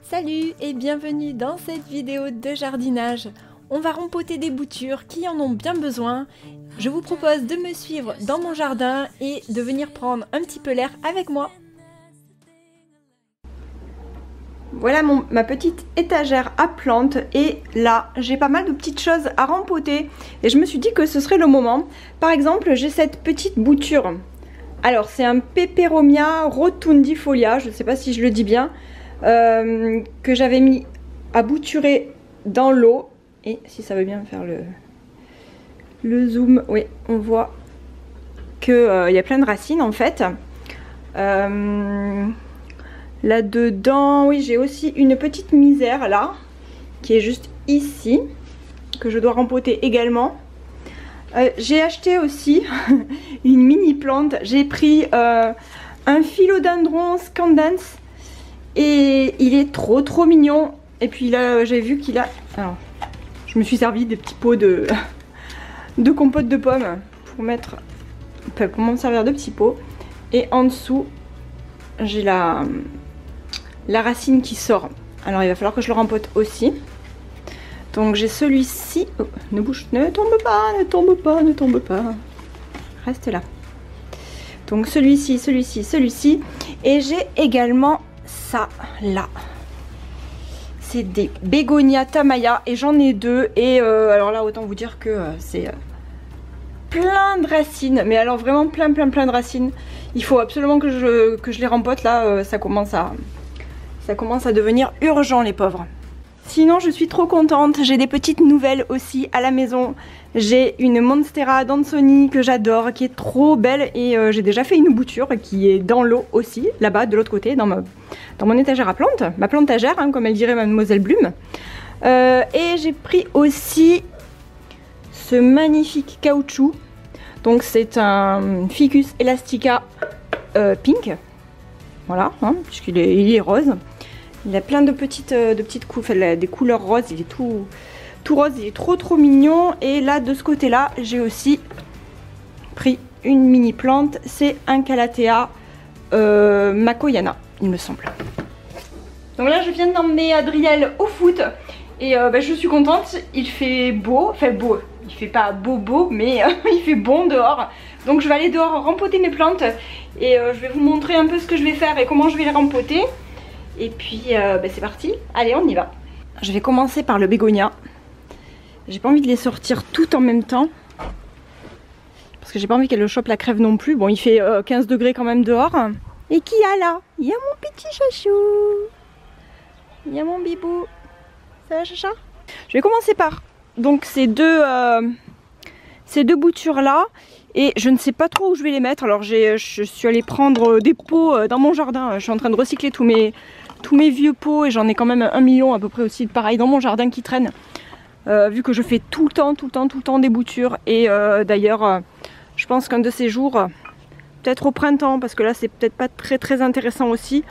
Salut et bienvenue dans cette vidéo de jardinage. On va rempoter des boutures qui en ont bien besoin. Je vous propose de me suivre dans mon jardin et de venir prendre un petit peu l'air avec moi. Voilà ma petite étagère à plantes et là j'ai pas mal de petites choses à rempoter et je me suis dit que ce serait le moment. Par exemple, j'ai cette petite bouture. Alors c'est un Peperomia rotundifolia, je ne sais pas si je le dis bien, que j'avais mis à bouturer dans l'eau. Et si ça veut bien faire le zoom, oui, on voit qu'il y a plein de racines en fait. Là-dedans, oui, j'ai aussi une petite misère là, qui est juste ici, que je dois rempoter également. J'ai acheté aussi une mini plante. J'ai pris un philodendron scandens et il est trop mignon. Et puis là, j'ai vu qu'il a... Alors, je me suis servi des petits pots de compote de pommes pour mettre... pour m'en servir de petits pots. Et en dessous, j'ai la racine qui sort. Alors, il va falloir que je le rempote aussi. Donc j'ai celui-ci, oh, ne tombe pas, reste là. Donc celui-ci, et j'ai également ça là. C'est des Bégonia Tamaya et j'en ai deux et alors là autant vous dire que c'est plein de racines, mais alors vraiment plein de racines. Il faut absolument que je les rempote là, ça commence à devenir urgent les pauvres. Sinon je suis trop contente, j'ai des petites nouvelles aussi à la maison. J'ai une Monstera Dansoni que j'adore, qui est trop belle et j'ai déjà fait une bouture qui est dans l'eau aussi, là-bas de l'autre côté, dans mon étagère à plantes, ma plantagère hein, comme elle dirait Mademoiselle Blum. Et j'ai pris aussi ce magnifique caoutchouc, donc c'est un Ficus elastica pink, voilà, hein, puisqu'il est rose. Il a plein de petites des couleurs roses, il est tout rose, il est trop mignon. Et là de ce côté là j'ai aussi pris une mini plante, c'est un Calathea Makoyana il me semble. Donc là je viens d'emmener Adriel au foot et je suis contente, il fait beau, enfin beau, il fait pas beau mais il fait bon dehors. Donc je vais aller dehors rempoter mes plantes et je vais vous montrer un peu ce que je vais faire et comment je vais les rempoter. Et puis c'est parti, allez on y va. Je vais commencer par le bégonia. J'ai pas envie de les sortir tout en même temps. Parce que j'ai pas envie qu'elle chope la crève non plus. Bon il fait 15 degrés quand même dehors. Et qui y a là? Il y a mon petit chachou. Il y a mon bibou. Ça va chacha? Je vais commencer par donc ces deux boutures là. Et je ne sais pas trop où je vais les mettre. Alors je suis allée prendre des pots dans mon jardin. Je suis en train de recycler tous mes vieux pots et j'en ai quand même 1 million à peu près aussi pareil dans mon jardin qui traînent. Vu que je fais tout le temps des boutures. Et d'ailleurs je pense qu'un de ces jours, peut-être au printemps, parce que là c'est peut-être pas très intéressant aussi,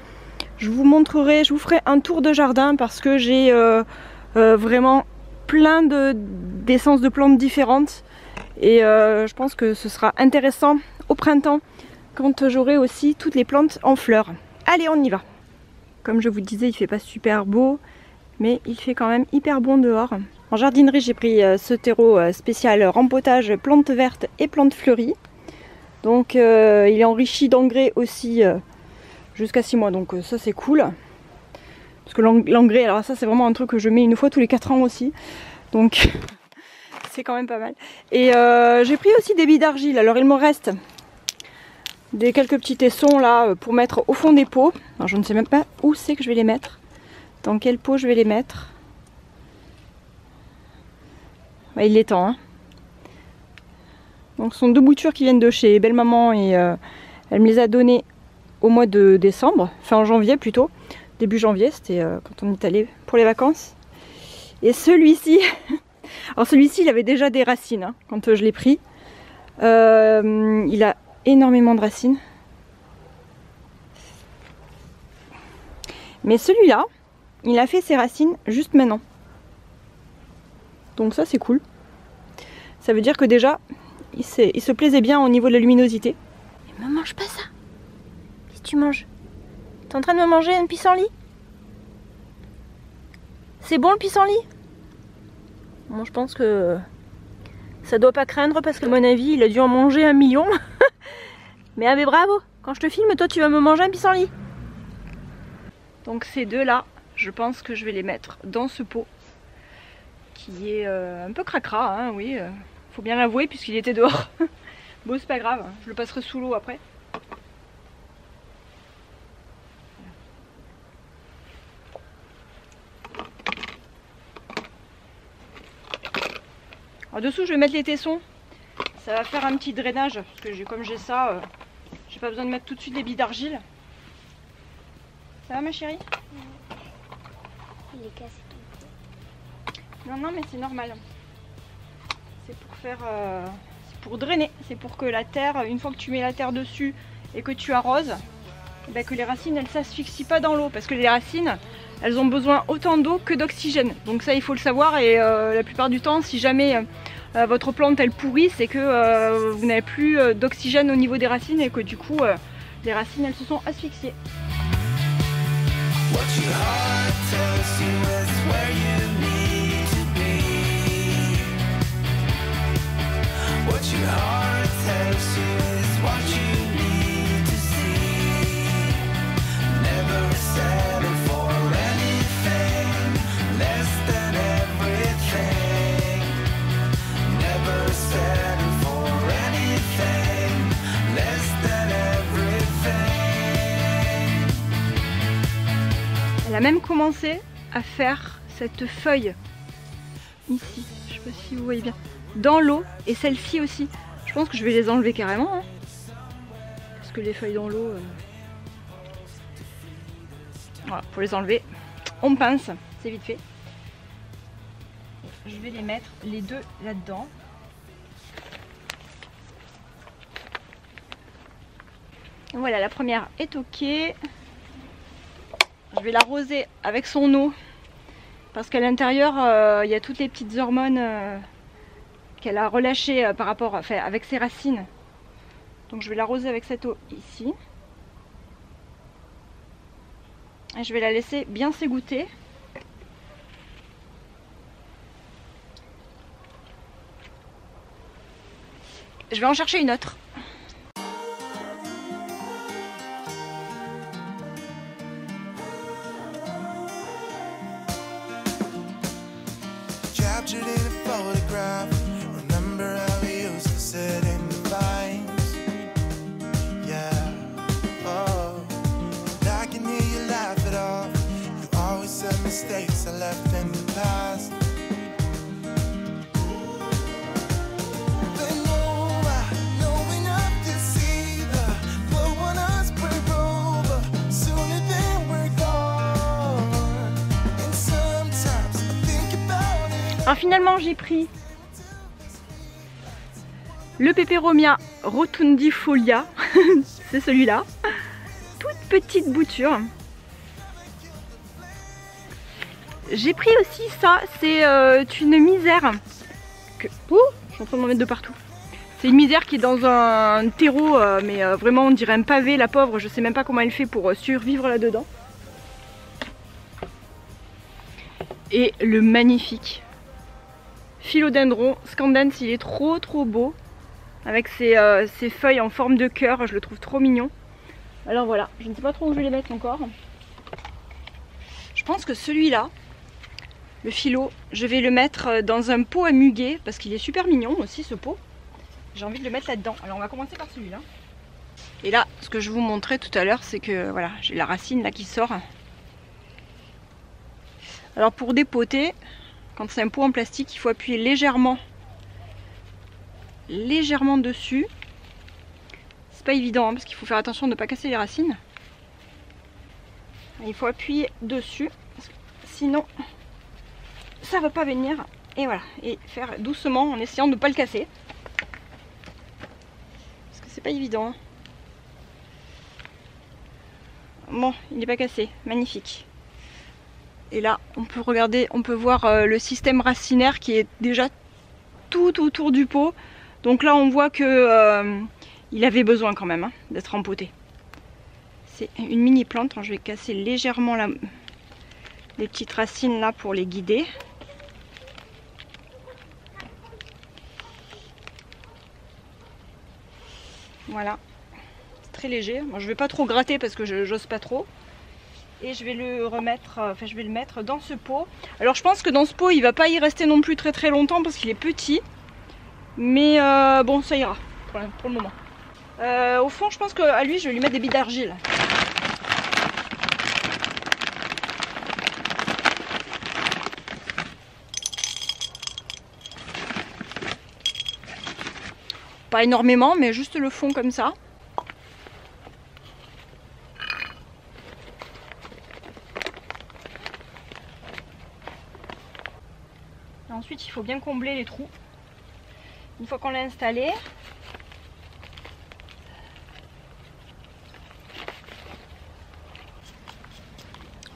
je vous montrerai, je vous ferai un tour de jardin parce que j'ai vraiment plein d'essences de plantes différentes. Et je pense que ce sera intéressant au printemps quand j'aurai aussi toutes les plantes en fleurs. Allez on y va. Comme je vous disais il fait pas super beau mais il fait quand même hyper bon dehors. En jardinerie j'ai pris ce terreau spécial rempotage plantes vertes et plantes fleuries. Donc il est enrichi d'engrais aussi jusqu'à 6 mois donc ça c'est cool. Parce que l'engrais, alors ça c'est vraiment un truc que je mets une fois tous les 4 ans aussi. Donc c'est quand même pas mal. Et j'ai pris aussi des billes d'argile. Alors il me reste quelques petits tessons là pour mettre au fond des pots. Alors je ne sais même pas où c'est que je vais les mettre. Dans quel pot je vais les mettre. Ouais, il est temps. Hein. Donc ce sont 2 boutures qui viennent de chez Belle Maman et elle me les a données au mois de décembre. Fin janvier plutôt. Début janvier, c'était quand on est allé pour les vacances. Et celui-ci... Alors celui-ci il avait déjà des racines hein, quand je l'ai pris. Il a énormément de racines. Mais celui-là, il a fait ses racines juste maintenant. Donc ça c'est cool. Ça veut dire que déjà, il se plaisait bien au niveau de la luminosité. Mais me mange pas ça. Qu'est-ce que tu manges? T'es en train de me manger un pissenlit? C'est bon le pissenlit? Bon, je pense que ça doit pas craindre parce que à mon avis il a dû en manger 1 million. Mais bravo, quand je te filme, toi tu vas me manger un pissenlit. Donc ces deux là, je pense que je vais les mettre dans ce pot qui est un peu cracra, hein, oui, faut bien l'avouer puisqu'il était dehors. Bon, c'est pas grave, je le passerai sous l'eau après. En dessous, je vais mettre les tessons. Ça va faire un petit drainage parce que comme j'ai ça, j'ai pas besoin de mettre tout de suite des billes d'argile. Ça va ma chérie? Il est cassé ton pot. Non, non, mais c'est normal. C'est pour faire, c'est pour drainer. C'est pour que la terre, une fois que tu mets la terre dessus et que tu arroses, ben que les racines elles s'asphyxient pas dans l'eau parce que les racines elles ont besoin autant d'eau que d'oxygène. Donc ça il faut le savoir et la plupart du temps si jamais votre plante elle pourrit c'est que vous n'avez plus d'oxygène au niveau des racines et que du coup les racines elles se sont asphyxiées. Elle a même commencé à faire cette feuille ici, je sais pas si vous voyez bien, dans l'eau et celle-ci aussi. Je pense que je vais les enlever carrément, hein, parce que les feuilles dans l'eau, voilà, pour les enlever, on pince, c'est vite fait. Je vais les mettre les deux là-dedans. Voilà, la première est ok. Je vais l'arroser avec son eau parce qu'à l'intérieur il y a toutes les petites hormones qu'elle a relâchées par rapport, enfin, avec ses racines. Donc je vais l'arroser avec cette eau ici. Et je vais la laisser bien s'égoutter. Je vais en chercher une autre. Captured in a photograph. Remember how we used to sit in the vines? Yeah. Oh, and I can hear you laugh it off. You always said mistakes I left in the past. Alors finalement j'ai pris le Peperomia rotundifolia, c'est celui-là, toute petite bouture. J'ai pris aussi ça, c'est une misère que... Oh, je suis en train de m'en mettre de partout. C'est une misère qui est dans un terreau, mais vraiment on dirait un pavé, la pauvre, je sais même pas comment elle fait pour survivre là-dedans. Et le magnifique Philodendron scandens, il est trop beau avec ses feuilles en forme de cœur, je le trouve trop mignon. Alors voilà, je ne sais pas trop où je vais les mettre encore. Je pense que celui-là, le philo, je vais le mettre dans un pot à muguet parce qu'il est super mignon aussi ce pot. J'ai envie de le mettre là-dedans. Alors on va commencer par celui-là. Et là, ce que je vous montrais tout à l'heure, c'est que voilà, j'ai la racine là qui sort. Alors pour dépoter, quand c'est un pot en plastique, il faut appuyer légèrement dessus. C'est pas évident hein, parce qu'il faut faire attention de ne pas casser les racines. Il faut appuyer dessus, parce que sinon ça va pas venir. Et voilà, et faire doucement en essayant de ne pas le casser. Parce que c'est pas évident. Bon, il n'est pas cassé, magnifique. Et là, on peut regarder, on peut voir le système racinaire qui est déjà tout autour du pot. Donc là, on voit que il avait besoin quand même hein, d'être empoté. C'est une mini plante. Je vais casser légèrement des petites racines là pour les guider. Voilà, c'est très léger. Moi, je vais pas trop gratter parce que j'ose pas trop. Et je vais le remettre, enfin je vais le mettre dans ce pot. Alors je pense que dans ce pot il va pas y rester non plus très longtemps parce qu'il est petit. Mais bon, ça ira pour le moment. Au fond, je pense qu'à lui, je vais lui mettre des billes d'argile. Pas énormément, mais juste le fond comme ça. Et ensuite, il faut bien combler les trous. Une fois qu'on l'a installé,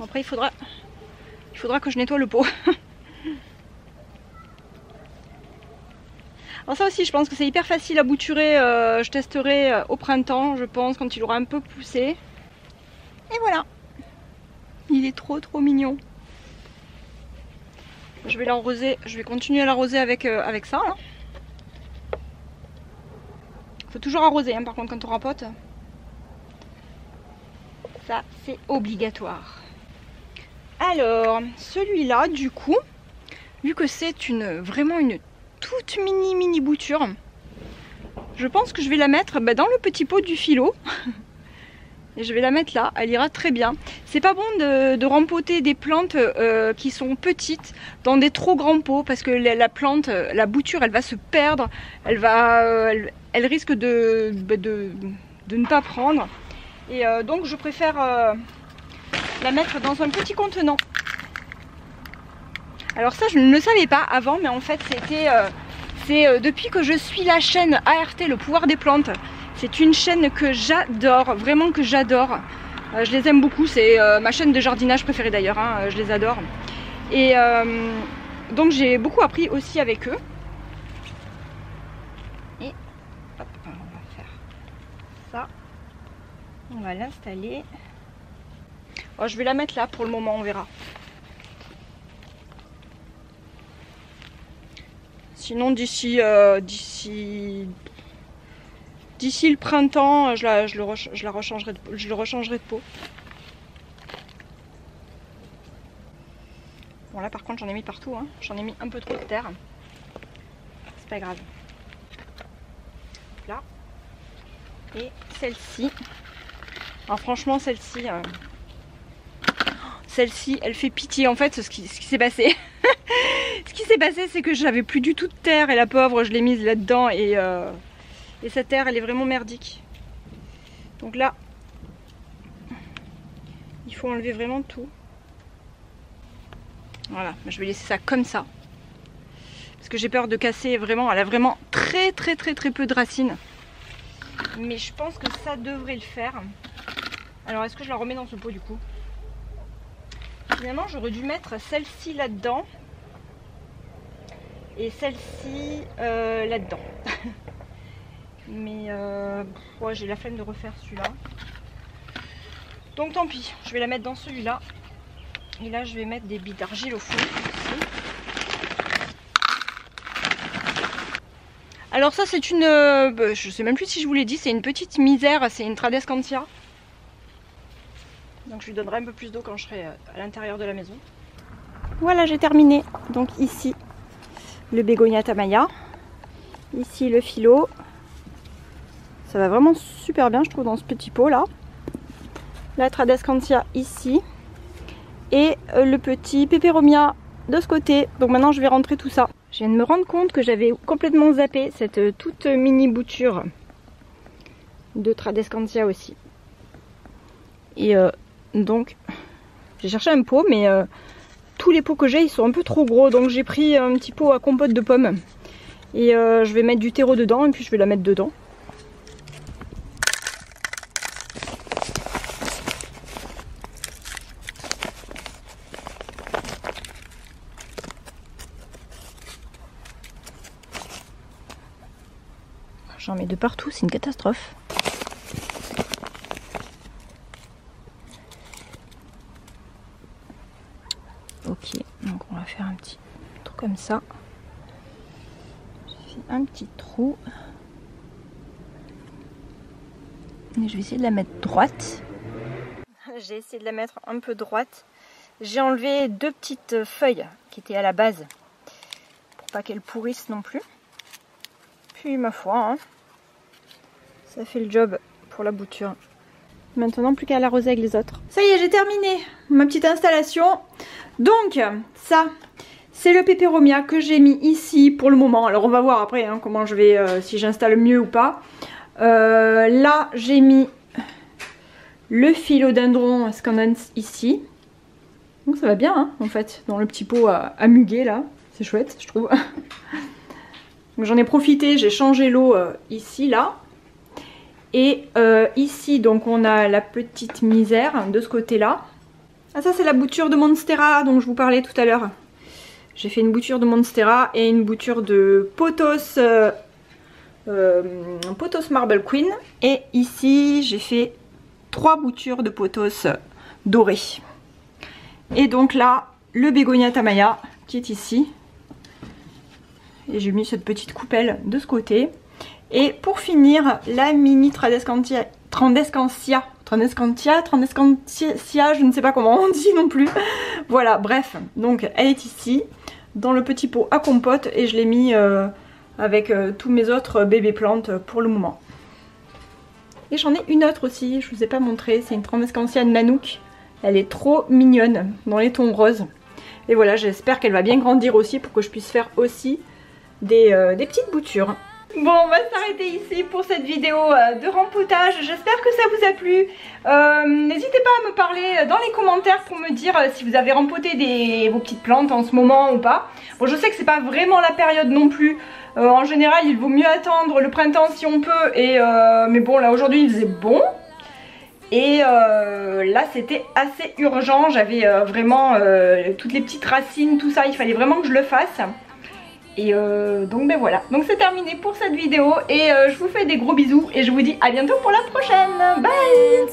après il faudra que je nettoie le pot. Alors ça aussi, je pense que c'est hyper facile à bouturer. Je testerai au printemps, je pense, quand il aura un peu poussé. Et voilà, il est trop mignon. Je vais l'arroser, je vais continuer à l'arroser avec ça. Là. Faut toujours arroser, hein, par contre, quand on rempote. Ça, c'est obligatoire. Alors, celui-là, du coup, vu que c'est vraiment une toute mini bouture, je pense que je vais la mettre dans le petit pot du philo. Et je vais la mettre là, elle ira très bien. C'est pas bon de rempoter des plantes qui sont petites dans des trop grands pots parce que la plante, la bouture, elle va se perdre, elle risque de ne pas prendre. Et donc je préfère la mettre dans un petit contenant. Alors ça, je ne le savais pas avant, mais en fait c'est depuis que je suis la chaîne ART, le pouvoir des plantes. C'est une chaîne que j'adore, vraiment que j'adore. Je les aime beaucoup, c'est ma chaîne de jardinage préférée d'ailleurs, hein, je les adore. Et donc j'ai beaucoup appris aussi avec eux. Et hop, on va faire ça. On va l'installer. Oh, je vais la mettre là pour le moment, on verra. Sinon d'ici le printemps, je le rechangerai de pot. Bon là par contre j'en ai mis partout, hein. J'en ai mis un peu trop de terre. C'est pas grave. Là. Et celle-ci. Alors franchement celle-ci, elle fait pitié en fait ce qui s'est passé. Ce qui s'est passé c'est que j'avais plus du tout de terre et la pauvre je l'ai mise là-dedans et cette terre elle est vraiment merdique. Donc là, il faut enlever vraiment tout. Voilà, je vais laisser ça comme ça. Parce que j'ai peur de casser vraiment, elle a vraiment très peu de racines. Mais je pense que ça devrait le faire. Alors est-ce que je la remets dans ce pot du coup? Finalement j'aurais dû mettre celle-ci là-dedans. Et celle-ci là-dedans. Mais ouais, j'ai la flemme de refaire celui-là. Donc tant pis, je vais la mettre dans celui-là. Et là je vais mettre des billes d'argile au fond aussi. Alors ça c'est une... je sais même plus si je vous l'ai dit, c'est une petite misère, c'est une Tradescantia. Donc je lui donnerai un peu plus d'eau quand je serai à l'intérieur de la maison. Voilà, j'ai terminé. Donc ici le Bégonia Tamaya. Ici le philo. Ça va vraiment super bien je trouve dans ce petit pot là. La Tradescantia ici. Et le petit Peperomia de ce côté. Donc maintenant je vais rentrer tout ça. Je viens de me rendre compte que j'avais complètement zappé cette toute mini bouture de Tradescantia aussi. Et donc j'ai cherché un pot mais tous les pots que j'ai ils sont un peu trop gros. Donc j'ai pris un petit pot à compote de pommes. Et je vais mettre du terreau dedans et puis je vais la mettre dedans. J'en mets de partout, c'est une catastrophe. Ok, donc on va faire un petit trou comme ça. J'ai fait un petit trou. Et je vais essayer de la mettre droite. J'ai essayé de la mettre un peu droite. J'ai enlevé 2 petites feuilles qui étaient à la base pour pas qu'elles pourrissent non plus. Puis ma foi, hein, ça fait le job pour la bouture. Maintenant plus qu'à l'arroser avec les autres. Ça y est, j'ai terminé ma petite installation. Donc ça, c'est le peperomia que j'ai mis ici pour le moment. Alors on va voir après hein, comment je vais, si j'installe mieux ou pas. Là j'ai mis le philodendron scandens ici. Donc ça va bien hein, en fait, dans le petit pot à muguer là. C'est chouette je trouve. J'en ai profité, j'ai changé l'eau ici là. Et ici donc on a la petite misère de ce côté là. Ah ça c'est la bouture de Monstera dont je vous parlais tout à l'heure. J'ai fait une bouture de Monstera et une bouture de Pothos, Pothos Marble Queen. Et ici j'ai fait 3 boutures de Pothos dorés. Et donc là le Bégonia Tamaya qui est ici. Et j'ai mis cette petite coupelle de ce côté. Et pour finir, la mini Tradescantia, je ne sais pas comment on dit non plus. Voilà, bref, donc elle est ici, dans le petit pot à compote, et je l'ai mis avec tous mes autres bébés plantes pour le moment. Et j'en ai une autre aussi, je vous ai pas montré, c'est une Tradescantia Nanook. Elle est trop mignonne, dans les tons roses. Et voilà, j'espère qu'elle va bien grandir aussi pour que je puisse faire aussi des petites boutures. Bon, on va s'arrêter ici pour cette vidéo de rempotage. J'espère que ça vous a plu. N'hésitez pas à me parler dans les commentaires pour me dire si vous avez rempoté vos petites plantes en ce moment ou pas. Bon, je sais que c'est pas vraiment la période non plus. En général, il vaut mieux attendre le printemps si on peut. Mais bon, là aujourd'hui, il faisait bon. Et là, c'était assez urgent. J'avais vraiment toutes les petites racines, tout ça. Il fallait vraiment que je le fasse. Et donc ben voilà, donc c'est terminé pour cette vidéo et je vous fais des gros bisous et je vous dis à bientôt pour la prochaine. Bye.